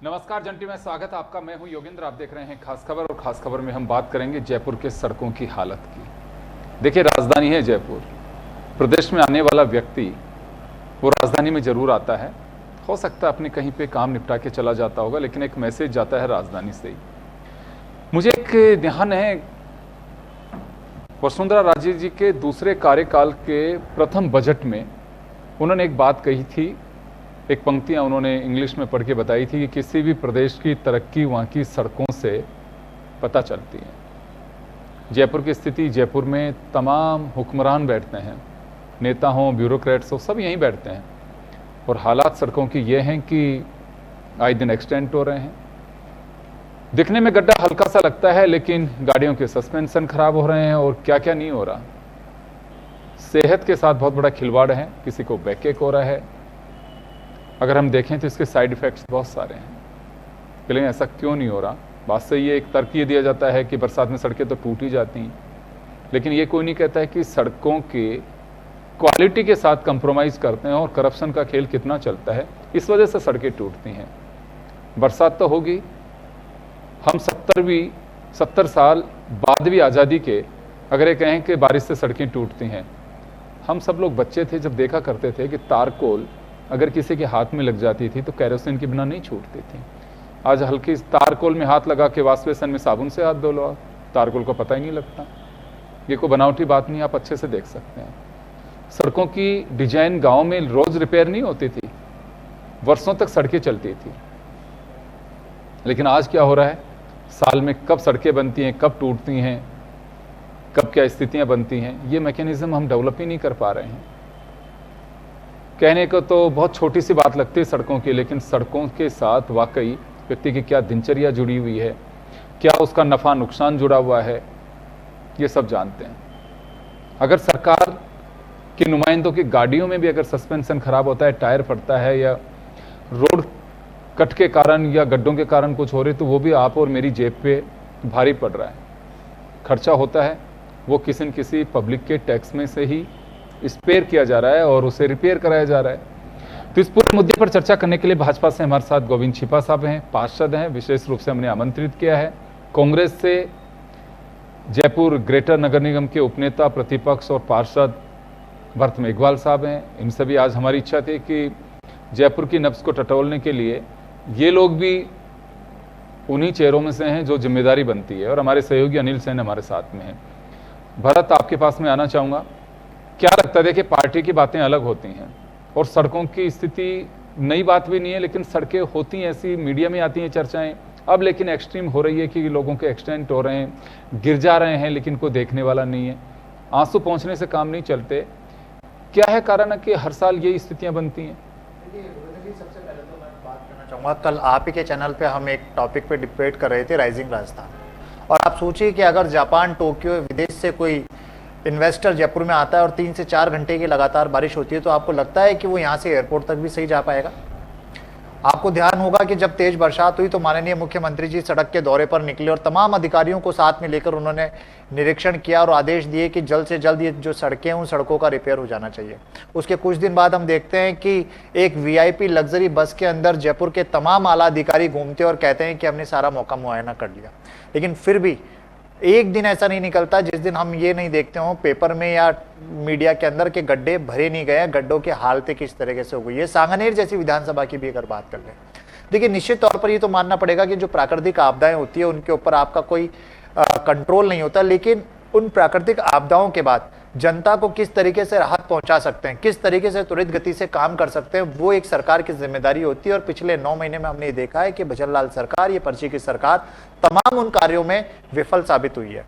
नमस्कार जंटी में स्वागत है आपका। मैं हूं योगेंद्र, आप देख रहे हैं खास खबर। और खास खबर में हम बात करेंगे जयपुर के सड़कों की हालत की। देखिए, राजधानी है जयपुर। प्रदेश में आने वाला व्यक्ति वो राजधानी में जरूर आता है, हो सकता है अपने कहीं पे काम निपटा के चला जाता होगा, लेकिन एक मैसेज जाता है राजधानी से ही। मुझे एक ध्यान है, वसुंधरा राजे जी के दूसरे कार्यकाल के प्रथम बजट में उन्होंने एक बात कही थी, एक पंक्तियां उन्होंने इंग्लिश में पढ़ के बताई थी कि किसी भी प्रदेश की तरक्की वहाँ की सड़कों से पता चलती है। जयपुर की स्थिति, जयपुर में तमाम हुक्मरान बैठते हैं, नेता हों, ब्यूरोक्रेट्स हो, सब यहीं बैठते हैं। और हालात सड़कों की ये हैं कि आए दिन एक्सटेंड हो रहे हैं। दिखने में गड्ढा हल्का सा लगता है, लेकिन गाड़ियों के सस्पेंशन खराब हो रहे हैं और क्या क्या नहीं हो रहा। सेहत के साथ बहुत बड़ा खिलवाड़ है, किसी को बैकएक हो रहा है। अगर हम देखें तो इसके साइड इफ़ेक्ट्स बहुत सारे हैं, लेकिन ऐसा क्यों नहीं हो रहा। बात से ये एक तर्क ये दिया जाता है कि बरसात में सड़कें तो टूट ही जाती हैं, लेकिन ये कोई नहीं कहता है कि सड़कों के क्वालिटी के साथ कंप्रोमाइज़ करते हैं और करप्शन का खेल कितना चलता है, इस वजह से सड़कें टूटती हैं। बरसात तो होगी, हम 70 साल बाद भी आज़ादी के अगर ये कहें कि बारिश से सड़कें टूटती हैं, हम सब लोग बच्चे थे जब देखा करते थे कि तारकोल अगर किसी के हाथ में लग जाती थी तो कैरोसिन के बिना नहीं छूटती थी। आज हल्की तारकोल में हाथ लगा के वॉश बेसन में साबुन से हाथ धो लो, तारकोल को पता ही नहीं लगता। ये कोई बनावटी बात नहीं, आप अच्छे से देख सकते हैं। सड़कों की डिजाइन गाँव में रोज रिपेयर नहीं होती थी, वर्षों तक सड़कें चलती थी। लेकिन आज क्या हो रहा है, साल में कब सड़कें बनती हैं, कब टूटती हैं, कब क्या स्थितियां बनती हैं, ये मैकेनिज्म हम डेवलप ही नहीं कर पा रहे हैं। कहने को तो बहुत छोटी सी बात लगती है सड़कों की, लेकिन सड़कों के साथ वाकई व्यक्ति की क्या दिनचर्या जुड़ी हुई है, क्या उसका नफ़ा नुकसान जुड़ा हुआ है, ये सब जानते हैं। अगर सरकार के नुमाइंदों की गाड़ियों में भी अगर सस्पेंशन खराब होता है, टायर फटता है, या रोड कट के कारण या गड्ढों के कारण कुछ हो रही, तो वो भी आप और मेरी जेब पे भारी पड़ रहा है। खर्चा होता है, वो किसी न किसी पब्लिक के टैक्स में से ही स्पेयर किया जा रहा है और उसे रिपेयर कराया जा रहा है। तो इस पूरे मुद्दे पर चर्चा करने के लिए भाजपा से हमारे साथ गोविंद छिपा साहब हैं, पार्षद हैं, विशेष रूप से हमने आमंत्रित किया है। कांग्रेस से जयपुर ग्रेटर नगर निगम के उपनेता, प्रतिपक्ष और पार्षद भरत मेघवाल साहब हैं। इनसे भी आज हमारी इच्छा थी कि जयपुर की नब्ज को टटोलने के लिए ये लोग भी उन्हीं चेहरों में से हैं जो जिम्मेदारी बनती है, और हमारे सहयोगी अनिल सेन हमारे साथ में हैं। भरत, आपके पास में आना चाहूँगा। क्या लगता है, देखिए पार्टी की बातें अलग होती हैं और सड़कों की स्थिति नई बात भी नहीं है, लेकिन सड़कें होती हैं ऐसी, मीडिया में आती हैं चर्चाएं अब, लेकिन एक्सट्रीम हो रही है कि लोगों के एक्सीडेंट हो रहे हैं, गिर जा रहे हैं, लेकिन कोई देखने वाला नहीं है। आंसू पहुंचने से काम नहीं चलते। क्या है कारण है कि हर साल ये स्थितियां बनती हैं? सबसे पहले तो मैं बात करना चाहूँगा, कल आप ही के चैनल पे हम एक टॉपिक पे डिबेट कर रहे थे, राइजिंग राजस्थान। और आप सोचिए कि अगर जापान, टोक्यो, विदेश से कोई इन्वेस्टर जयपुर में आता है और 3 से 4 घंटे की लगातार बारिश होती है, तो आपको लगता है कि वो यहाँ से एयरपोर्ट तक भी सही जा पाएगा? आपको ध्यान होगा कि जब तेज बरसात हुई तो माननीय मुख्यमंत्री जी सड़क के दौरे पर निकले और तमाम अधिकारियों को साथ में लेकर उन्होंने निरीक्षण किया और आदेश दिए कि जल्द से जल्द ये जो सड़कें हैं उन सड़कों का रिपेयर हो जाना चाहिए। उसके कुछ दिन बाद हम देखते हैं कि एक वीआईपी लग्जरी बस के अंदर जयपुर के तमाम आला अधिकारी घूमते और कहते हैं कि हमने सारा मौका मुआयना कर लिया, लेकिन फिर भी एक दिन ऐसा नहीं निकलता जिस दिन हम ये नहीं देखते हो पेपर में या मीडिया के अंदर के गड्ढे भरे नहीं गए, गड्ढों की हालतें किस तरीके से हो गई है। सांगानेर जैसी विधानसभा की भी अगर बात कर ले, देखिए निश्चित तौर पर ये तो मानना पड़ेगा कि जो प्राकृतिक आपदाएं होती है उनके ऊपर आपका कोई कंट्रोल नहीं होता, लेकिन उन प्राकृतिक आपदाओं के बाद जनता को किस तरीके से राहत पहुंचा सकते हैं, किस तरीके से त्वरित गति से काम कर सकते हैं, वो एक सरकार की जिम्मेदारी होती है। और पिछले 9 महीने में हमने ये देखा है कि भजनलाल सरकार, ये पर्ची की सरकार तमाम उन कार्यों में विफल साबित हुई है।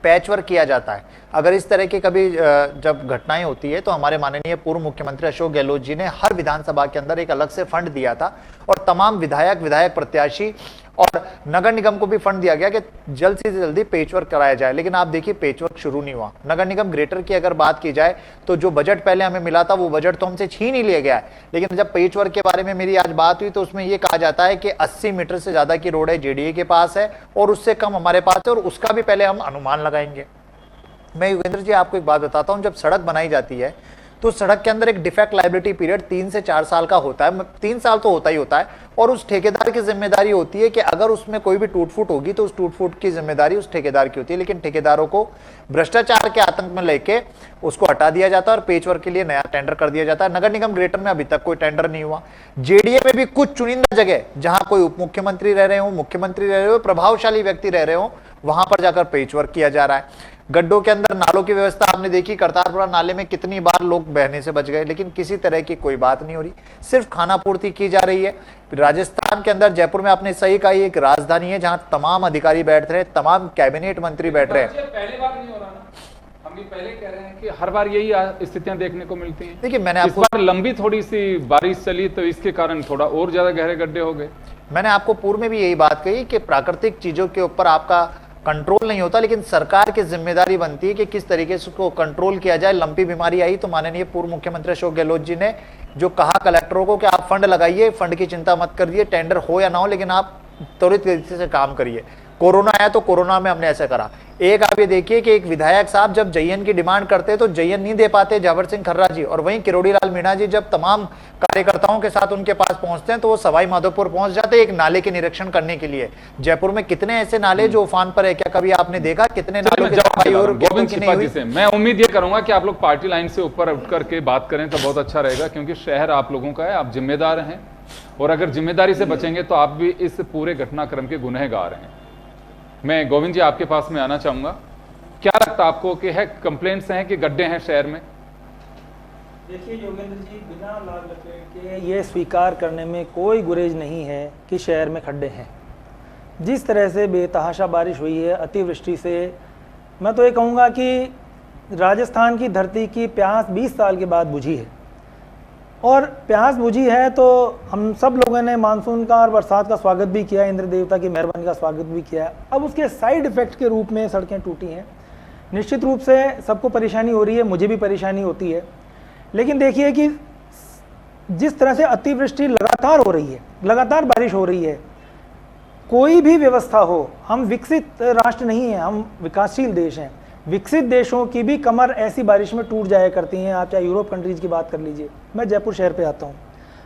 पैचवर्क किया जाता है। अगर इस तरह की कभी जब घटनाएं होती है तो हमारे माननीय पूर्व मुख्यमंत्री अशोक गहलोत जी ने हर विधानसभा के अंदर एक अलग से फंड दिया था और तमाम विधायक प्रत्याशी और नगर निगम को भी फंड दिया गया कि जल्द से जल्दी पेचवर्क कराया जाए। लेकिन आप देखिए पेचवर्क शुरू नहीं हुआ। नगर निगम ग्रेटर की अगर बात की जाए तो जो बजट पहले हमें मिला था वो बजट तो हमसे छीन ही लिया गया है। लेकिन जब पेचवर्क के बारे में मेरी आज बात हुई तो उसमें यह कहा जाता है कि 80 मीटर से ज्यादा की रोड है जेडीए के पास है और उससे कम हमारे पास है और उसका भी पहले हम अनुमान लगाएंगे। मैं योगेंद्र जी आपको एक बात बताता हूं, जब सड़क बनाई जाती है तो सड़क के अंदर एक डिफेक्ट लायबिलिटी पीरियड 3 से 4 साल का होता है। 3 साल तो होता ही होता है और उस ठेकेदार की जिम्मेदारी होती है कि अगर उसमें कोई भी टूट फूट होगी तो उस टूट फूट की जिम्मेदारी उस ठेकेदार की होती है। लेकिन ठेकेदारों को भ्रष्टाचार के आतंक में लेके उसको हटा दिया जाता है और पेचवर्क के लिए नया टेंडर कर दिया जाता है। नगर निगम ग्रेटर में अभी तक कोई टेंडर नहीं हुआ। जेडीए में भी कुछ चुनिंदा जगह जहां कोई उप मुख्यमंत्री रह रहे हो, मुख्यमंत्री रह रहे हो, प्रभावशाली व्यक्ति रह रहे हो, वहां पर जाकर पेचवर्क किया जा रहा है। गड्ढों के अंदर नालों की व्यवस्था आपने देखी, करतारपुरा नाले में कितनी बार लोग बहने से बच गए, लेकिन किसी तरह की कोई बात नहीं हो रही, सिर्फ खाना पूर्ति की जा रही है। राजस्थान के अंदर जयपुर में आपने सही कहा, एक राजधानी है जहां तमाम अधिकारी बैठ रहे हैं, तमाम कैबिनेट मंत्री बैठ रहे हैं। पहली बार नहीं हो रहा ना, हम ये पहले कह रहे हैं कि हर बार यही स्थितियां देखने को मिलती हैं। देखिए मैंने आपको इस बार लंबी थोड़ी सी बारिश चली तो इसके कारण थोड़ा और ज्यादा गहरे गड्ढे हो गए। मैंने आपको पूर्व में भी यही बात कही कि प्राकृतिक चीजों के ऊपर आपका कंट्रोल नहीं होता, लेकिन सरकार की जिम्मेदारी बनती है कि किस तरीके से उसको कंट्रोल किया जाए। लंपी बीमारी आई तो माननीय पूर्व मुख्यमंत्री अशोक गहलोत जी ने जो कहा कलेक्टरों को कि आप फंड लगाइए, फंड की चिंता मत करिए, टेंडर हो या ना हो, लेकिन आप त्वरित गति से काम करिए। कोरोना आया तो कोरोना में हमने ऐसा करा। एक आप ये देखिए कि एक विधायक साहब जब जयन की डिमांड करते हैं तो जयन नहीं दे पाते जावर सिंह खर्रा जी, और वहीं किरोड़ी लाल मीणा जी जब तमाम कार्यकर्ताओं के साथ उनके पास पहुंचते हैं तो वो सवाई माधोपुर पहुंच जाते हैं एक नाले के निरीक्षण करने के लिए। जयपुर में कितने ऐसे नाले जो उफान पर है, क्या कभी आपने देखा कितने नालों की सफाई और मैं उम्मीद ये करूंगा कि आप लोग पार्टी लाइन से ऊपर उठ करके बात करें तो बहुत अच्छा रहेगा, क्योंकि शहर आप लोगों का है, आप जिम्मेदार हैं और अगर जिम्मेदारी से बचेंगे तो आप भी इस पूरे घटनाक्रम के गुनहगार हैं। मैं गोविंद जी आपके पास में आना चाहूंगा, क्या लगता है आपको कि है कंप्लेंट्स हैं कि गड्ढे हैं शहर में? देखिए योगेंद्र जी, बिना लाल लपेट के ये स्वीकार करने में कोई गुरेज नहीं है कि शहर में खड्डे हैं। जिस तरह से बेतहाशा बारिश हुई है, अतिवृष्टि से, मैं तो ये कहूँगा कि राजस्थान की धरती की प्यास 20 साल के बाद बुझी है। और प्यास बुझी है तो हम सब लोगों ने मानसून का और बरसात का स्वागत भी किया, इंद्र देवता की मेहरबानी का स्वागत भी किया। अब उसके साइड इफेक्ट के रूप में सड़कें टूटी हैं। निश्चित रूप से सबको परेशानी हो रही है, मुझे भी परेशानी होती है। लेकिन देखिए कि जिस तरह से अतिवृष्टि लगातार हो रही है, लगातार बारिश हो रही है, कोई भी व्यवस्था हो, हम विकसित राष्ट्र नहीं हैं, हम विकासशील देश हैं। विकसित देशों की भी कमर ऐसी बारिश में टूट जाया करती हैं। आप चाहे यूरोप कंट्रीज़ की बात कर लीजिए। मैं जयपुर शहर पे आता हूँ,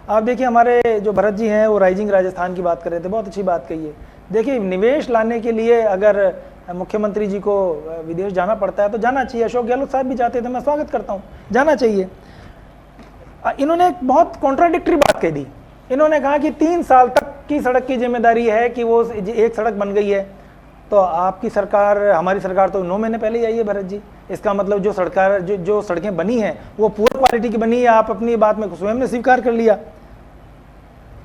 आप देखिए हमारे जो भरत जी हैं वो राइजिंग राजस्थान की बात कर रहे थे, बहुत अच्छी बात कही है। देखिए निवेश लाने के लिए अगर मुख्यमंत्री जी को विदेश जाना पड़ता है तो जाना चाहिए। अशोक गहलोत साहब भी जाते थे, मैं स्वागत करता हूँ, जाना चाहिए। इन्होंने एक बहुत कॉन्ट्राडिक्टरी बात कह दी। इन्होंने कहा कि 3 साल तक की सड़क की जिम्मेदारी है कि वो एक सड़क बन गई है, तो आपकी सरकार, हमारी सरकार तो 9 महीने पहले ही आई है भरत जी। इसका मतलब जो सरकार जो सड़कें बनी हैं वो पुअर क्वालिटी की बनी है। आप अपनी बात में स्वयं ने स्वीकार कर लिया।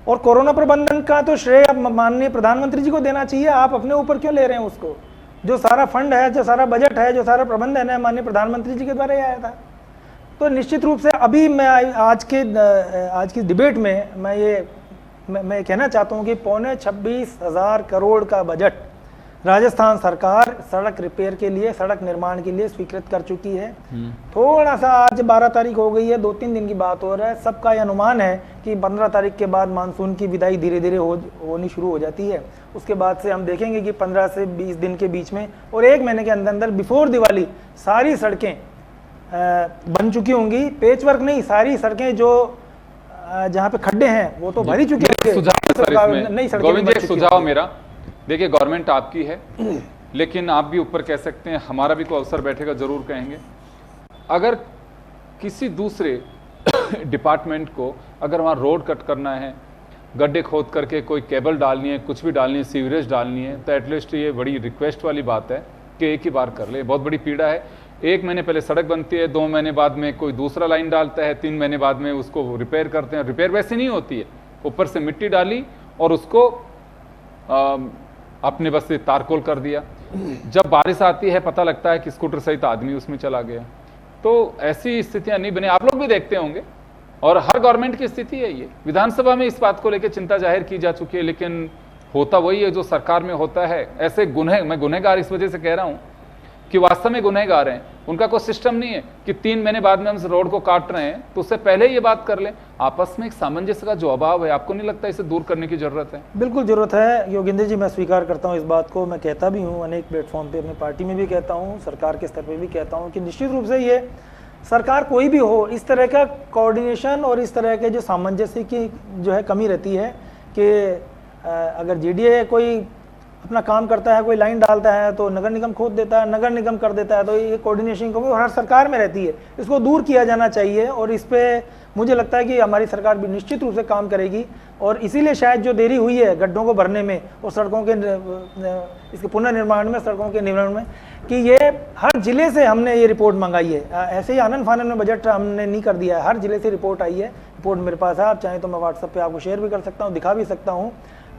और कोरोना प्रबंधन का तो श्रेय आप माननीय प्रधानमंत्री जी को देना चाहिए, आप अपने ऊपर क्यों ले रहे हैं उसको? जो सारा फंड है, जो सारा बजट है, जो सारा प्रबंधन है, माननीय प्रधानमंत्री जी के द्वारा ही आया था। तो निश्चित रूप से अभी मैं आज की डिबेट में मैं कहना चाहता हूँ कि 26,500 करोड़ का बजट राजस्थान सरकार सड़क रिपेयर के लिए, सड़क निर्माण के लिए स्वीकृत कर चुकी है। थोड़ा सा आज 12 तारीख हो गई है, 2-3 दिन की बात हो रहा है। सबका यह अनुमान है कि 15 तारीख के बाद मानसून की विदाई धीरे धीरे होनी शुरू हो जाती है। उसके बाद से हम देखेंगे कि 15 से 20 दिन के बीच में और 1 महीने के अंदर अंदर बिफोर दिवाली सारी सड़कें बन चुकी होंगी। पेचवर्क नहीं, सारी सड़कें जो जहाँ पे खड्डे हैं वो तो भरी चुकी है। सुझाव मेरा, देखिए गवर्नमेंट आपकी है, लेकिन आप भी ऊपर कह सकते हैं, हमारा भी कोई अवसर बैठेगा जरूर कहेंगे। अगर किसी दूसरे डिपार्टमेंट को अगर वहाँ रोड कट करना है, गड्ढे खोद करके कोई केबल डालनी है, कुछ भी डालनी है, सीवरेज डालनी है, तो एटलीस्ट ये बड़ी रिक्वेस्ट वाली बात है कि एक ही बार कर ले। बहुत बड़ी पीड़ा है, 1 महीने पहले सड़क बनती है, 2 महीने बाद में कोई दूसरा लाइन डालता है, 3 महीने बाद में उसको रिपेयर करते हैं। रिपेयर वैसे नहीं होती है, ऊपर से मिट्टी डाली और उसको अपने बस से तारकोल कर दिया। जब बारिश आती है पता लगता है कि स्कूटर सहित आदमी उसमें चला गया। तो ऐसी स्थितियां नहीं बने, आप लोग भी देखते होंगे, और हर गवर्नमेंट की स्थिति है ये। विधानसभा में इस बात को लेकर चिंता जाहिर की जा चुकी है, लेकिन होता वही है जो सरकार में होता है। ऐसे मैं गुनहगार इस वजह से कह रहा हूं कि वास्तव में गुनहगार हैं, उनका कोई सिस्टम नहीं है कि 3 महीने बाद में हम इस रोड को काट रहे हैं तो उससे पहले ये बात कर लें। आपस में एक सामंजस्य का जो अभाव है, आपको नहीं लगता इसे दूर करने की जरूरत है? बिल्कुल जरूरत है योगेंद्र जी, मैं स्वीकार करता हूँ इस बात को। मैं कहता भी हूँ अनेक प्लेटफॉर्म पे, अपनी पार्टी में भी कहता हूँ, सरकार के स्तर पे भी कहता हूँ कि निश्चित रूप से ये सरकार कोई भी हो, इस तरह का कोऑर्डिनेशन और इस तरह के जो सामंजस्य की जो है कमी रहती है कि अगर जीडीए कोई अपना काम करता है, कोई लाइन डालता है तो नगर निगम खोद देता है, नगर निगम कर देता है, तो ये कोऑर्डिनेशन कमी हर सरकार में रहती है। इसको दूर किया जाना चाहिए और इस पे मुझे लगता है कि हमारी सरकार भी निश्चित रूप से काम करेगी। और इसीलिए शायद जो देरी हुई है गड्ढों को भरने में और सड़कों के इसके पुनर्निर्माण में, सड़कों के निर्माण में, कि ये हर जिले से हमने ये रिपोर्ट मंगाई है। ऐसे ही आनंद फानन में बजट हमने नहीं कर दिया है, हर जिले से रिपोर्ट आई है। रिपोर्ट मेरे पास है, आप चाहें तो मैं व्हाट्सएप पे आपको शेयर भी कर सकता हूँ, दिखा भी सकता हूँ।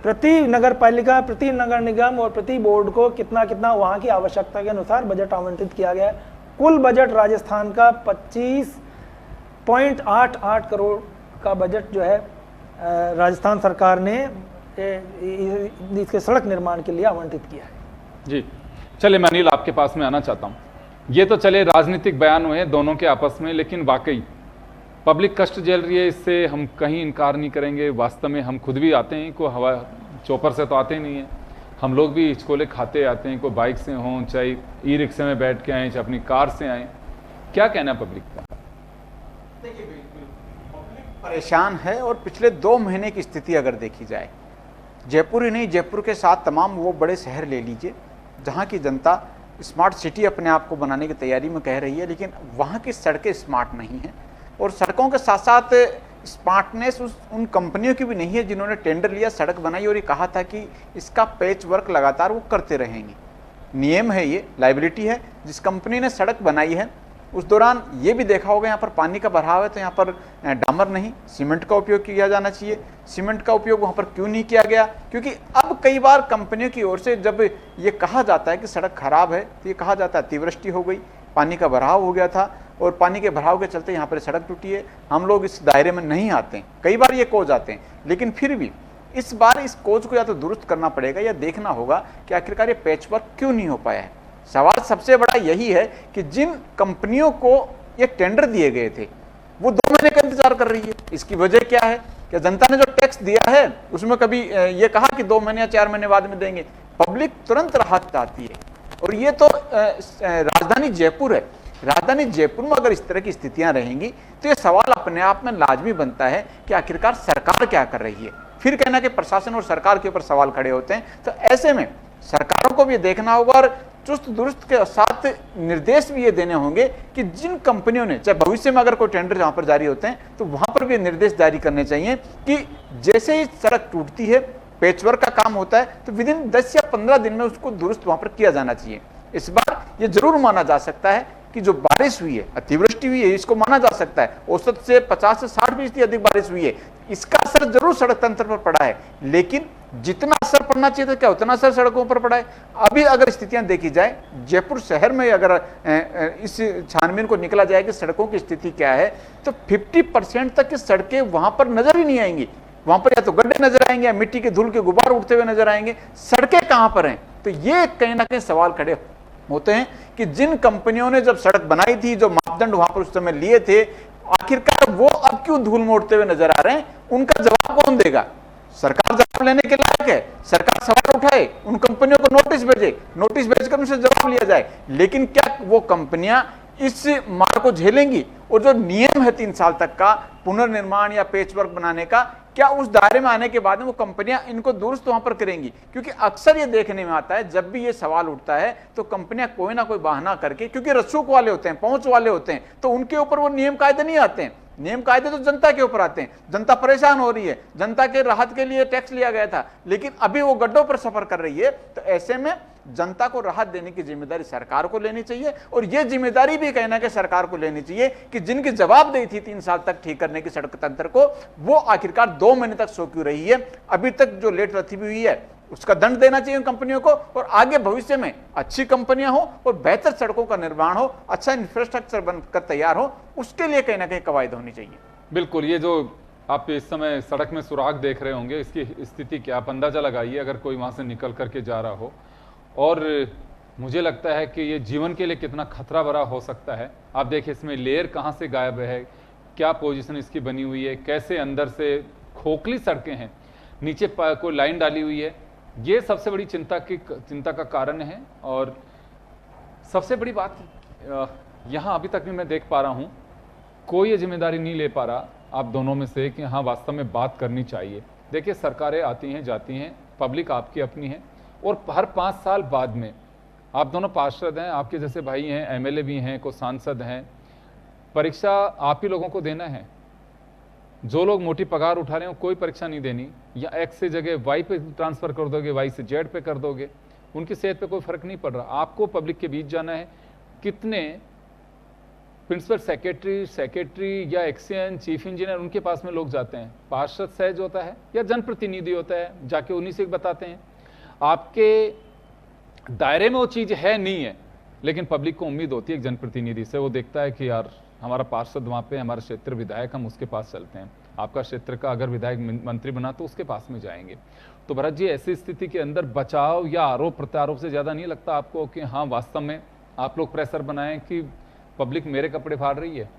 प्रति नगर पालिका, प्रति नगर निगम और प्रति बोर्ड को कितना कितना वहाँ की आवश्यकता के अनुसार बजट आवंटित किया गया है। कुल बजट राजस्थान का 25.88 करोड़ का बजट जो है राजस्थान सरकार ने इसके सड़क निर्माण के लिए आवंटित किया है। जी चले, मैं अनिल आपके पास में आना चाहता हूँ। ये तो चले राजनीतिक बयान हुए दोनों के आपस में, लेकिन वाकई पब्लिक कष्ट झेल रही है, इससे हम कहीं इनकार नहीं करेंगे। वास्तव में हम खुद भी आते हैं, कोई हवा चौपर से तो आते नहीं है, हम लोग भी हिचकोले खाते आते हैं, कोई बाइक से हों, चाहे ई रिक्शे में बैठ के आएँ, चाहे अपनी कार से आएँ। क्या कहना है पब्लिक का? देखिए बिल्कुल पब्लिक परेशान है। और पिछले 2 महीने की स्थिति अगर देखी जाए, जयपुर ही नहीं, जयपुर के साथ तमाम वो बड़े शहर ले लीजिए जहाँ की जनता स्मार्ट सिटी अपने आप को बनाने की तैयारी में कह रही है, लेकिन वहाँ की सड़कें स्मार्ट नहीं हैं। और सड़कों के साथ साथ स्मार्टनेस उन कंपनियों की भी नहीं है जिन्होंने टेंडर लिया, सड़क बनाई और ये कहा था कि इसका पैच वर्क लगातार वो करते रहेंगे। नियम है, ये लाइबिलिटी है। जिस कंपनी ने सड़क बनाई है उस दौरान ये भी देखा होगा यहाँ पर पानी का भराव है तो यहाँ पर डामर नहीं, सीमेंट का उपयोग किया जाना चाहिए। सीमेंट का उपयोग वहाँ पर क्यों नहीं किया गया? क्योंकि अब कई बार कंपनियों की ओर से जब ये कहा जाता है कि सड़क खराब है तो ये कहा जाता है अतिवृष्टि हो गई, पानी का भराव हो गया था और पानी के भराव के चलते यहाँ पर सड़क टूटी है। हम लोग इस दायरे में नहीं आते हैं, कई बार ये कोज आते हैं, लेकिन फिर भी इस बार इस कोज को या तो दुरुस्त करना पड़ेगा या देखना होगा कि आखिरकार ये पैच वर्क क्यों नहीं हो पाया है। सवाल सबसे बड़ा यही है कि जिन कंपनियों को ये टेंडर दिए गए थे वो 2 महीने का इंतजार कर रही है। इसकी वजह क्या है? कि जनता ने जो टैक्स दिया है उसमें कभी ये कहा कि 2 महीने या 4 महीने बाद में देंगे, पब्लिक तुरंत राहत चाहती है। और ये तो राजधानी जयपुर है, राजधानी जयपुर में अगर इस तरह की स्थितियां रहेंगी तो ये सवाल अपने आप में लाजमी बनता है कि आखिरकार सरकार क्या कर रही है। फिर कहना कि प्रशासन और सरकार के ऊपर सवाल खड़े होते हैं, तो ऐसे में सरकारों को भी देखना होगा और चुस्त दुरुस्त के साथ निर्देश भी ये देने होंगे कि जिन कंपनियों ने, चाहे भविष्य में अगर कोई टेंडर जहां पर जारी होते हैं तो वहां पर भी निर्देश जारी करने चाहिए कि जैसे ही सड़क टूटती है, पैचवर्क का काम होता है, तो विद इन 10 या 15 दिन में उसको दुरुस्त वहां पर किया जाना चाहिए। इस बार ये जरूर माना जा सकता है कि जो बारिश हुई है, अतिवृष्टि हुई है, इसको माना जा सकता है, औसत से 50 से 60% अधिक बारिश हुई है, इसका असर जरूर सड़क तंत्र पर पड़ा है, लेकिन जितना असर पड़ना चाहिए था क्या उतना असर सड़कों पर पड़ा है? अभी अगर स्थितियां देखी जाए, जयपुर शहर में अगर इस छानबीन को निकला जाए कि सड़कों की स्थिति क्या है, तो 50% तक की सड़कें वहां पर नजर ही नहीं आएंगी। वहां पर या तो गड्ढे नजर आएंगे या मिट्टी के धूल के गुबार उठते हुए नजर आएंगे, सड़कें कहां पर हैं? तो ये कहीं ना कहीं सवाल खड़े होते हैं कि जिन कंपनियों ने जब सड़क बनाई थी, जो मापदंड वहां पर उस समय लिए थे, आखिरकार वो अब क्यों धूल मोड़ते हुए नजर आ रहे हैं? उनका जवाब कौन देगा? सरकार जवाब लेने के लायक है, सरकार सवाल उठाए, उन कंपनियों को नोटिस भेजे, नोटिस भेजकर उनसे जवाब लिया जाए। लेकिन क्या वो कंपनियां इस मार को झेलेंगी? और जो नियम है 3 साल तक का पुनर्निर्माण या पेचवर्क बनाने का, क्या उस दायरे में आने के बाद में वो कंपनियां इनको दुरुस्त वहां पर करेंगी? क्योंकि अक्सर ये देखने में आता है, जब भी ये सवाल उठता है तो कंपनियां कोई ना कोई बहाना करके, क्योंकि रसूख वाले होते हैं, पहुंच वाले होते हैं, तो उनके ऊपर वो नियम कायदे नहीं आते हैं। नियम कायदे तो जनता के ऊपर आते हैं। जनता परेशान हो रही है, जनता के राहत के लिए टैक्स लिया गया था, लेकिन अभी वो गड्ढों पर सफर कर रही है। तो ऐसे में जनता को राहत देने की जिम्मेदारी सरकार को लेनी चाहिए, और ये जिम्मेदारी भी कहना कि सरकार को लेनी चाहिए कि जिनकी जवाबदेही थी 3 साल तक ठीक करने की सड़क तंत्र को, वो आखिरकार 2 महीने तक सो क्यों रही है? अभी तक जो लेट रथी हुई है उसका दंड देना चाहिए कंपनियों को, और आगे भविष्य में अच्छी कंपनियां हो और बेहतर सड़कों का निर्माण हो, अच्छा इंफ्रास्ट्रक्चर बनकर तैयार हो, उसके लिए कहीं ना कहीं कवायद होनी चाहिए। बिल्कुल, ये जो आप इस समय सड़क में सुराग देख रहे होंगे, इसकी स्थिति क्या, आप अंदाजा लगाइए अगर कोई वहां से निकल करके जा रहा हो। और मुझे लगता है कि ये जीवन के लिए कितना खतरा भरा हो सकता है। आप देखिए इसमें लेयर कहाँ से गायब है, क्या पोजीशन इसकी बनी हुई है, कैसे अंदर से खोखली सड़कें हैं, नीचे कोई लाइन डाली हुई है। ये सबसे बड़ी चिंता का कारण है। और सबसे बड़ी बात यहाँ अभी तक भी मैं देख पा रहा हूँ, कोई ये जिम्मेदारी नहीं ले पा रहा आप दोनों में से कि हाँ वास्तव में बात करनी चाहिए। देखिए सरकारें आती हैं जाती हैं, पब्लिक आपकी अपनी है, और हर 5 साल बाद में आप दोनों पार्षद हैं, आपके जैसे भाई हैं, एमएलए भी हैं, को सांसद हैं, परीक्षा आप ही लोगों को देना है। जो लोग मोटी पगार उठा रहे हो कोई परीक्षा नहीं देनी, या एक्स से जगह वाई पे ट्रांसफर कर दोगे, वाई से जेड पे कर दोगे, उनकी सेहत पे कोई फर्क नहीं पड़ रहा। आपको पब्लिक के बीच जाना है। कितने प्रिंसिपल सेक्रेटरी या एक्सीएन चीफ इंजीनियर उनके पास में लोग जाते हैं, पार्षद सहज होता है या जनप्रतिनिधि होता है, जाके उन्हीं से बताते हैं। आपके दायरे में वो चीज है नहीं है, लेकिन पब्लिक को उम्मीद होती है एक जनप्रतिनिधि से, वो देखता है कि यार हमारा पार्षद वहाँ पे, हमारा क्षेत्र विधायक, हम उसके पास चलते हैं। आपका क्षेत्र का अगर विधायक मंत्री बना तो उसके पास में जाएंगे। तो भरत जी, ऐसी स्थिति के अंदर बचाव या आरोप प्रत्यारोप से ज्यादा नहीं लगता आपको कि हाँ वास्तव में आप लोग प्रेशर बनाएं कि पब्लिक मेरे कपड़े फाड़ रही है?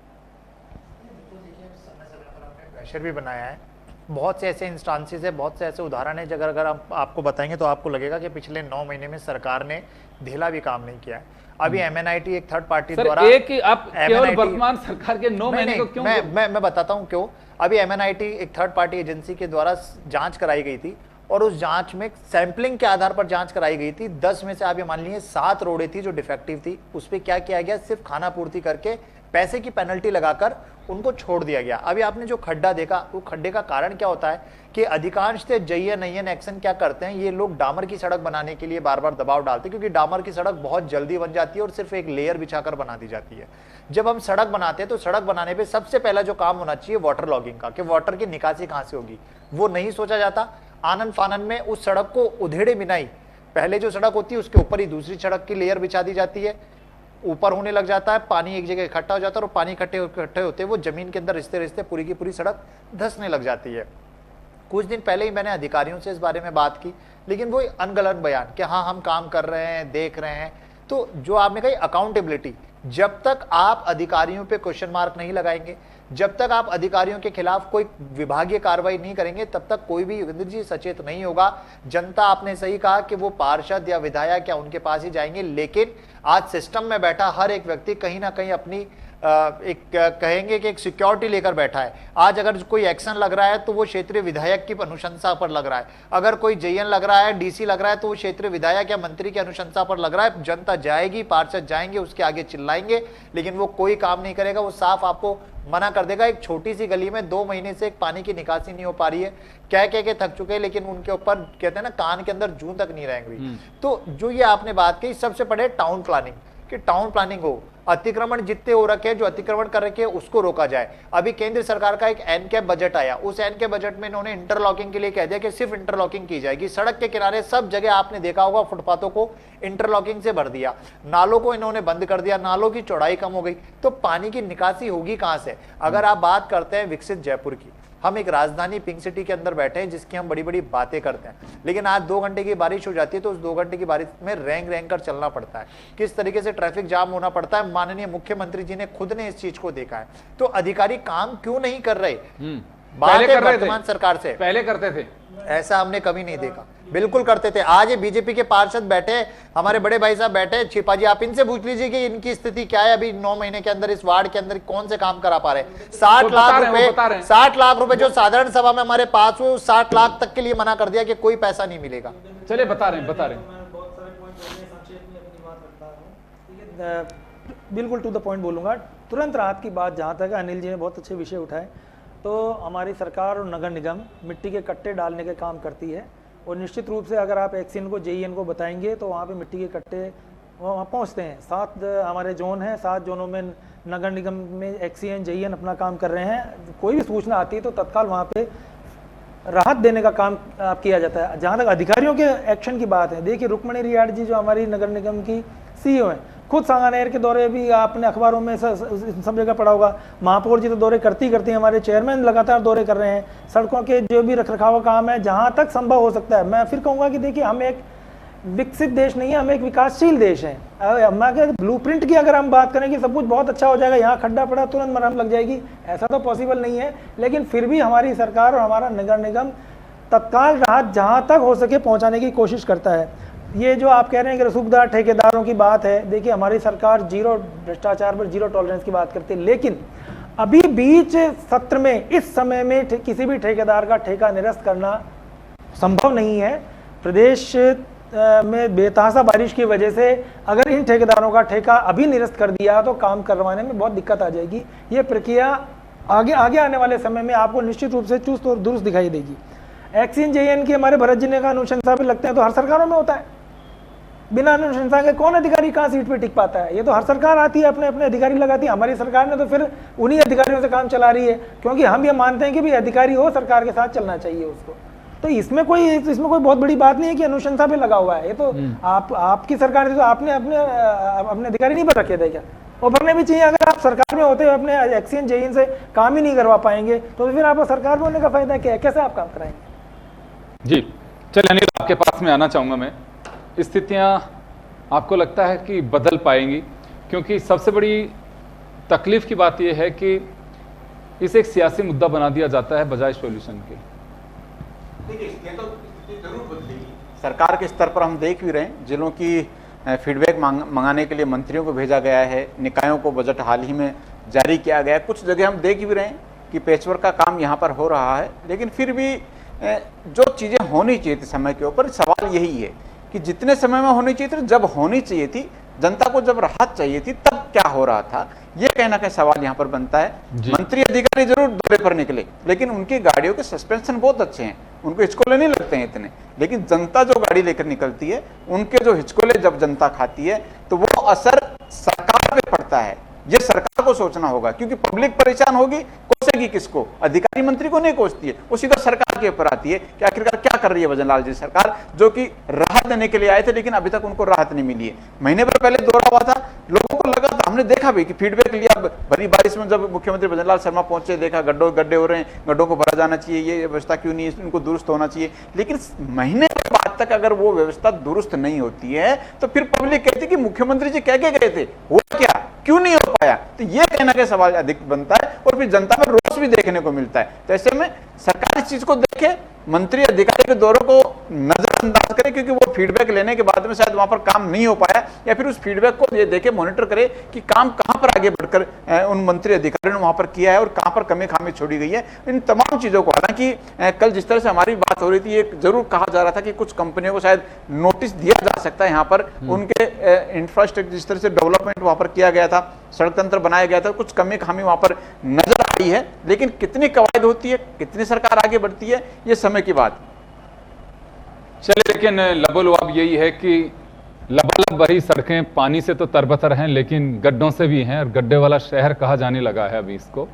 प्रेशर भी बनाया है। बहुत से ऐसे इंस्टांसेस है, बहुत से ऐसे उदाहरण है, अगर हम आपको बताएंगे तो आपको लगेगा कि पिछले 9 महीने में सरकार ने ढीला भी काम नहीं किया है। अभी एमएनआईटी एक थर्ड पार्टी द्वारा, एक ही आप केवल वर्तमान सरकार के 9 महीने को क्यों? मैं बताता हूं क्यों। अभी एमएनआईटी एक थर्ड पार्टी एजेंसी के द्वारा जांच कराई गई थी, और उस जांच में सैंपलिंग के आधार पर जांच कराई गई थी। 10 में से आप ये मान लीजिए 7 रोडें थी जो डिफेक्टिव थी। उस पर क्या किया गया, सिर्फ खाना पूर्ति करके पैसे की पेनल्टी लगाकर उनको छोड़ दिया गया। अभी आपने जो खड्डा देखा, वो खड्डे का कारण क्या होता है कि अधिकांश से JN एक्शन क्या करते हैं, ये लोग डामर की सड़क बनाने के लिए बार बार दबाव डालते हैं, क्योंकि डामर की सड़क बहुत जल्दी बन जाती है और सिर्फ एक लेयर बिछाकर बना दी जाती है। जब हम सड़क बनाते हैं तो सड़क बनाने पे सबसे पहला जो काम होना चाहिए वाटर लॉगिंग का, कि वाटर की निकासी कहां से होगी, वो नहीं सोचा जाता। आनंद फानन में उस सड़क को उधेड़े बिना ही पहले जो सड़क होती है उसके ऊपर ही दूसरी सड़क की लेयर बिछा दी जाती है, ऊपर होने लग जाता है, पानी एक जगह इकट्ठा हो जाता है, और पानी इकट्ठे होते वो जमीन के अंदर रिश्ते रिश्ते पूरी की पूरी सड़क धंसने लग जाती है। कुछ दिन पहले ही मैंने अधिकारियों से इस बारे में बात की, लेकिन वो अनगलत बयान कि हाँ हम काम कर रहे हैं, देख रहे हैं। तो जो आपने कही अकाउंटेबिलिटी, जब तक आप अधिकारियों पे क्वेश्चन मार्क नहीं लगाएंगे, जब तक आप अधिकारियों के खिलाफ कोई विभागीय कार्रवाई नहीं करेंगे, तब तक कोई भी योगेंद्र जी सचेत नहीं होगा। जनता, आपने सही कहा कि वो पार्षद या विधायक या उनके पास ही जाएंगे, लेकिन आज सिस्टम में बैठा हर एक व्यक्ति कहीं ना कहीं अपनी एक कहेंगे कि एक सिक्योरिटी लेकर बैठा है। आज अगर कोई एक्शन लग रहा है तो वो क्षेत्रीय विधायक की अनुशंसा पर लग रहा है, अगर कोई JN लग रहा है, DC लग रहा है, तो वो क्षेत्रीय विधायक या मंत्री की अनुशंसा पर लग रहा है। जनता जाएगी, पार्षद जाएंगे, उसके आगे चिल्लाएंगे, लेकिन वो कोई काम नहीं करेगा। वो साफ आपको मना कर देगा। एक छोटी सी गली में 2 महीने से एक पानी की निकासी नहीं हो पा रही है, कह के थक चुके हैं, लेकिन उनके ऊपर कहते हैं ना कान के अंदर जूं तक नहीं रहेंगी। तो जो ये आपने बात कही, सबसे पहले टाउन प्लानिंग, कि टाउन प्लानिंग हो, अतिक्रमण जितने हो रखे हैं, जो अतिक्रमण कर रखे हैं उसको रोका जाए। अभी केंद्र सरकार का एक एनकैप बजट आया, उस एनकैप बजट में इन्होंने इंटरलॉकिंग के लिए कह दिया कि सिर्फ इंटरलॉकिंग की जाएगी। सड़क के किनारे सब जगह आपने देखा होगा फुटपाथों को इंटरलॉकिंग से भर दिया, नालों को इन्होंने बंद कर दिया, नालों की चौड़ाई कम हो गई। तो पानी की निकासी होगी कहां से? अगर आप बात करते हैं विकसित जयपुर की, हम एक राजधानी पिंक सिटी के अंदर बैठे हैं जिसकी हम बड़ी बड़ी बातें करते हैं, लेकिन आज 2 घंटे की बारिश हो जाती है तो उस 2 घंटे की बारिश में रेंग कर चलना पड़ता है, किस तरीके से ट्रैफिक जाम होना पड़ता है। माननीय मुख्यमंत्री जी ने खुद ने इस चीज को देखा है। तो अधिकारी काम क्यों नहीं कर रहे? बात है वर्तमान सरकार से, पहले करते थे, ऐसा हमने कभी नहीं देखा। बिल्कुल करते थे। आज ये बीजेपी के पार्षद बैठे, हमारे बड़े भाई साहब बैठे, छिपाजी आप इनसे पूछ लीजिए कि इनकी स्थिति क्या है अभी 9 महीने के अंदर इस वार्ड के अंदर कौन से काम करा पा रहे हैं। 60 लाख रुपए जो साधारण सभा में हमारे पास हुए 60 लाख तक के लिए मना कर दिया कि कोई पैसा नहीं मिलेगा। चलिए बता रहे हैं बहुत सारे पॉइंट संक्षेप में अपनी बात रखता हूँ, ठीक है, बिल्कुल टू द पॉइंट बोलूँगा। तुरंत राहत की बात जहाँ तक अनिल जी ने बहुत अच्छे विषय उठाए, तो हमारी सरकार और नगर निगम मिट्टी के कट्टे डालने के काम करती है, और निश्चित रूप से अगर आप एक्सीएन को जेईएन को बताएंगे तो वहाँ पे मिट्टी के कट्टे वहाँ पहुँचते हैं। 7 हमारे जोन हैं, 7 जोनों में नगर निगम में एक्सीएन जेईएन अपना काम कर रहे हैं। कोई भी सूचना आती है तो तत्काल वहाँ पे राहत देने का काम किया जाता है। जहाँ तक अधिकारियों के एक्शन की बात है, देखिए रुक्मणी रियाड़ जी जो हमारी नगर निगम की सीईओ हैं, खुद सांगानेर के दौरे भी आपने अखबारों में सब जगह पढ़ा होगा। महापौर जी तो दौरे करती हैं, हमारे चेयरमैन लगातार दौरे कर रहे हैं। सड़कों के जो भी रखरखाव का काम है जहाँ तक संभव हो सकता है, मैं फिर कहूँगा कि देखिए हम एक विकसित देश नहीं है, हम एक विकासशील देश हैं। ब्लूप्रिंट की अगर हम बात करें कि सब कुछ बहुत अच्छा हो जाएगा, यहाँ खड्डा पड़ा तुरंत मरम्मत लग जाएगी, ऐसा तो पॉसिबल नहीं है। लेकिन फिर भी हमारी सरकार और हमारा नगर निगम तत्काल राहत जहाँ तक हो सके पहुँचाने की कोशिश करता है। ये जो आप कह रहे हैं कि रसूखदार ठेकेदारों की बात है, देखिए हमारी सरकार जीरो भ्रष्टाचार पर जीरो टॉलरेंस की बात करती है, लेकिन अभी बीच सत्र में इस समय में किसी भी ठेकेदार का ठेका निरस्त करना संभव नहीं है। प्रदेश में बेतहाशा बारिश की वजह से अगर इन ठेकेदारों का ठेका अभी निरस्त कर दिया तो काम करवाने में बहुत दिक्कत आ जाएगी। ये प्रक्रिया आगे आने वाले समय में आपको निश्चित रूप से चुस्त और दुरुस्त दिखाई देगी। एक्सीएन जेईएन की हमारे भरत जी ने कहा अनुशंसा पे लगते हैं, तो हर सरकारों में होता है। बिना अनुशंसा के कौन अधिकारी कहाँ सीट पे टिक पाता है? ये तो हर सरकार आती है, अपने अपने अधिकारी लगाती है। हमारी सरकार ने तो फिर उन्हीं अधिकारियों से काम चला रही है, क्योंकि हम ये मानते हैं कि भाई अधिकारी हो सरकार के साथ चलना चाहिए उसको। तो इसमें कोई बहुत बड़ी बात नहीं है कि अनुशंसा पे लगा हुआ है। ये तो आपकी सरकार थी तो आपने अपने अधिकारी नहीं भर रखे थे क्या? और भरने भी चाहिए। अगर आप सरकार में होते हुए अपने एक्सीएन जेईएन से काम ही नहीं करवा पाएंगे तो फिर आपको सरकार में होने का फायदा क्या है? कैसे आप काम कराएंगे? जी चलिए अनिल, आपके पास में आना चाहूँगा मैं। स्थितियाँ आपको लगता है कि बदल पाएंगी? क्योंकि सबसे बड़ी तकलीफ की बात यह है कि इसे एक सियासी मुद्दा बना दिया जाता है बजाय सॉल्यूशन के। देखिए तो जरूर बदलेगी। सरकार के स्तर पर हम देख भी रहे हैं, जिलों की फीडबैक मंगाने के लिए मंत्रियों को भेजा गया है, निकायों को बजट हाल ही में जारी किया गया है। कुछ जगह हम देख भी रहे हैं कि पैचवर्क का काम यहाँ पर हो रहा है, लेकिन फिर भी जो चीज़ें होनी चाहिए थी समय के ऊपर, सवाल यही है कि जितने समय में होनी चाहिए थी, जब होनी चाहिए थी, जनता को जब राहत चाहिए थी, तब क्या हो रहा था, ये कहीं ना कहीं सवाल यहाँ पर बनता है। मंत्री अधिकारी जरूर दौरे पर निकले, लेकिन उनकी गाड़ियों के सस्पेंशन बहुत अच्छे हैं, उनको हिचकोले नहीं लगते हैं इतने। लेकिन जनता जो गाड़ी लेकर निकलती है, उनके जो हिचकोले जब जनता खाती है तो वो असर सरकार पे पड़ता है। ये सरकार को सोचना होगा, क्योंकि पब्लिक परेशान होगी, कोसेगी किसको? अधिकारी मंत्री को नहीं कोसती है, वो सीधा सरकार के ऊपर आती है कि आखिरकार क्या कर रही है भजन लाल जी सरकार, जो कि राहत देने के लिए आए थे, लेकिन अभी तक उनको राहत नहीं मिली है। महीने भर पहले दौरा हुआ था, लोगों को लगा था, हमने देखा भी कि फीडबैक लिया। भरी बारिश में जब मुख्यमंत्री भजन लाल शर्मा पहुंचे, देखा गड्ढे हो रहे हैं, गड्ढों को भरा जाना चाहिए, ये व्यवस्था क्यों नहीं है, इनको दुरुस्त होना चाहिए। लेकिन महीने के बाद तक अगर वो व्यवस्था दुरुस्त नहीं होती है तो फिर पब्लिक कहती है कि मुख्यमंत्री जी कह के गए थे, वो क्या, क्यों नहीं हो पाया? तो ये कहना का सवाल अधिक बनता है, और फिर जनता में रोष भी देखने को मिलता है। तो ऐसे में सरकार इस चीज को देखे, मंत्री अधिकारी के दौरों को नजरअंदाज करे, क्योंकि वो फीडबैक लेने के बाद में शायद वहां पर काम नहीं हो पाया, या फिर उस फीडबैक को ये देखे, मॉनिटर करे कि काम कहां पर आगे बढ़कर उन मंत्री अधिकारियों ने वहां पर किया है और कहां पर कमी खामी छोड़ी गई है। इन तमाम चीजों को, हालांकि कल जिस तरह से हमारी बात हो रही थी, ये जरूर कहा जा रहा था कि कुछ कंपनियों को शायद नोटिस दिया जा सकता है, यहाँ पर उनके इंफ्रास्ट्रक्चर जिस तरह से डेवलपमेंट वहां पर किया गया था, सड़क तंत्र बनाया गया था, कुछ कमी खामी वहां पर नजर आई है। लेकिन कितनी कवायद होती है, कितनी सरकार आगे बढ़ती है, ये समय की बात। चलिए, लेकिन लबोलुआब यही है कि लबालब भरी सड़कें पानी से तो तरबतर हैं, लेकिन गड्ढों से भी हैं, और गड्ढे वाला शहर कहा जाने लगा है अभी इसको।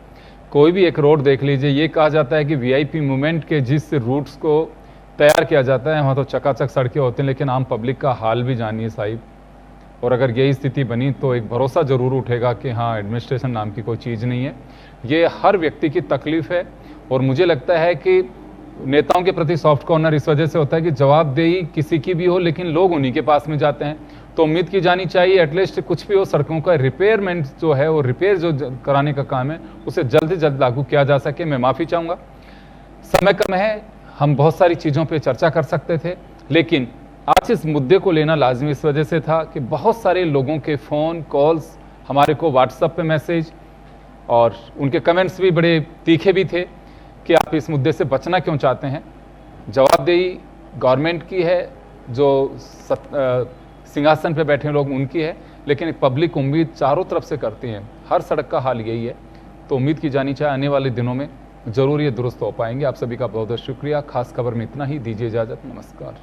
कोई भी एक रोड देख लीजिए, ये कहा जाता है कि वीआईपी मूवमेंट के जिस रूट्स को तैयार किया जाता है वहाँ तो चकाचक सड़कें होती हैं, लेकिन आम पब्लिक का हाल भी जानिए साहिब। और अगर यही स्थिति बनी तो एक भरोसा जरूर उठेगा कि हाँ, एडमिनिस्ट्रेशन नाम की कोई चीज़ नहीं है। ये हर व्यक्ति की तकलीफ है, और मुझे लगता है कि नेताओं के प्रति सॉफ्ट कॉर्नर इस वजह से होता है कि जवाबदेही किसी की भी हो, लेकिन लोग उन्हीं के पास में जाते हैं। तो उम्मीद की जानी चाहिए एटलीस्ट कुछ भी हो, सड़कों का रिपेयरमेंट जो है, वो रिपेयर जो कराने का काम है, उसे जल्द से जल्द लागू किया जा सके। मैं माफ़ी चाहूँगा, समय कम है, हम बहुत सारी चीज़ों पे चर्चा कर सकते थे। लेकिन आज इस मुद्दे को लेना लाजमी इस वजह से था कि बहुत सारे लोगों के फ़ोन कॉल्स, हमारे को व्हाट्सएप पे मैसेज और उनके कमेंट्स भी बड़े तीखे भी थे कि आप इस मुद्दे से बचना क्यों चाहते हैं। जवाबदेही गवर्नमेंट की है, जो सिंहासन पे बैठे लोग उनकी है, लेकिन पब्लिक उम्मीद चारों तरफ से करती है। हर सड़क का हाल यही है, तो उम्मीद की जानी चाहिए आने वाले दिनों में ज़रूर ये दुरुस्त हो पाएंगे। आप सभी का बहुत बहुत शुक्रिया। खास खबर में इतना ही, दीजिए इजाज़त, नमस्कार।